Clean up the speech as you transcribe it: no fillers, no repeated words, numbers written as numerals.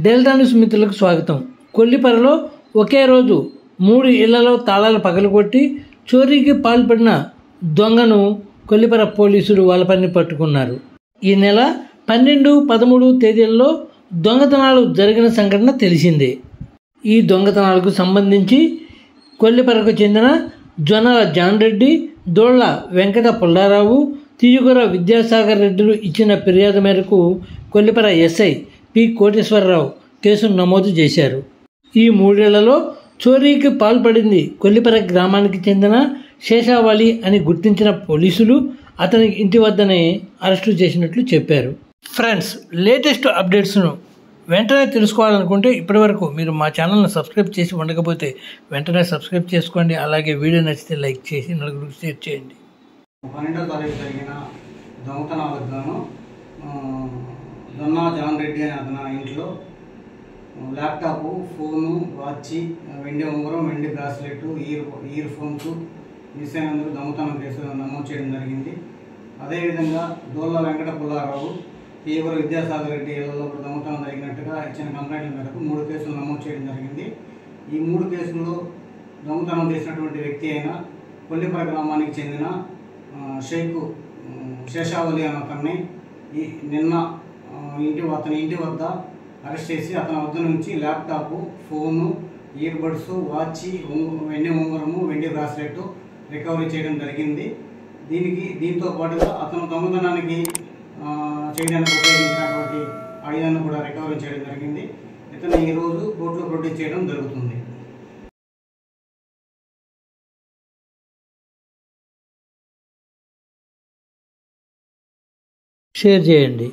Delta news మిత్రులకు స్వాగతం. కొల్లిపరలో ఒకే రోజు 3 ఇళ్లలో తాళాలు పగలగొట్టి చోరీకి పాల్పడిన దొంగను కొల్లిపర పోలీసులు వాళ్ళ పని పట్టుకున్నారు. ఈ నెల 12, 13 తేదీల్లో దొంగతనాలు జరిగిన సంఘటన తెలిసిందే. ఈ దొంగతనాలకు సంబంధించి కొల్లిపరకు చెందిన జొన్నల జాన్ రెడ్డి, దోళ్ల వెంకట పుల్లారావు, తీయుగుర విద్యాసాగర్ రెడ్డిలు ఇచ్చిన ఫిర్యాదు మేరకు కొల్లిపర ఎస్ఐ పి కోటేశ్వరరావు కేసును నమోదు చేశారు. ఈ 3 ఏళ్లలో చోరీకి పాల్పడింది కొల్లిపర గ్రామానికి చెందిన శేషావళి అని గుర్తించిన పోలీసులు అతని ఇంటి వద్దనే అరెస్టు చేసినట్లు చెప్పారు. ఫ్రెండ్స్, లేటెస్ట్ అప్డేట్స్ను వెంటనే తెలుసుకోవాలనుకుంటే ఇప్పటివరకు మీరు మా ఛానల్ని సబ్స్క్రైబ్ చేసి ఉండకపోతే వెంటనే సబ్స్క్రైబ్ చేసుకోండి. అలాగే వీడియో నచ్చితే లైక్ చేసి నలుగురికి షేర్ చేయండి. 12వ తారీఖు జరిగిన దొంగతనాలకు గాను జొన్న జాన్ రెడ్డి అనే అతని ఇంట్లో ల్యాప్టాప్, ఫోను, వాచి, వెండి ఉంగరం, వెండి బ్రాస్లెట్, ఇయర్ ఫోన్స్ మిస్ అయినందుకు దొంగతనం కేసు నమోదు చేయడం జరిగింది. అదేవిధంగా దోళ్ల వెంకట పుల్లారావు, తీయుగుర విద్యాసాగర్ రెడ్డి ఇళ్లలో దొంగతనం జరిగినట్టుగా ఇచ్చిన కంప్లైంట్ల మేరకు 3 కేసులు నమోదు చేయడం జరిగింది. ఈ 3 కేసుల్లో దొంగతనం చేసినటువంటి వ్యక్తి అయిన కొల్లిపర గ్రామానికి చెందిన షేక్ శేషావళి అనే అతన్ని నిన్న అతని ఇంటి వద్ద అరెస్ట్ చేసి అతని వద్ద నుంచి ల్యాప్టాప్, ఫోను, ఇయర్ బడ్స్, వాచి, వెండి ఉంగరము, వెండి బ్రాస్లెట్ రికవరీ చేయడం జరిగింది. దీంతో పాటుగా అతను దొంగతనానికి చేయడానికి ఉపయోగించినటువంటి ఆయుధాన్ని కూడా రికవరీ చేయడం జరిగింది. ఇతను ఈరోజు కోర్టులో ప్రొడ్యూస్ చేయడం జరుగుతుంది. షేర్ చేయండి.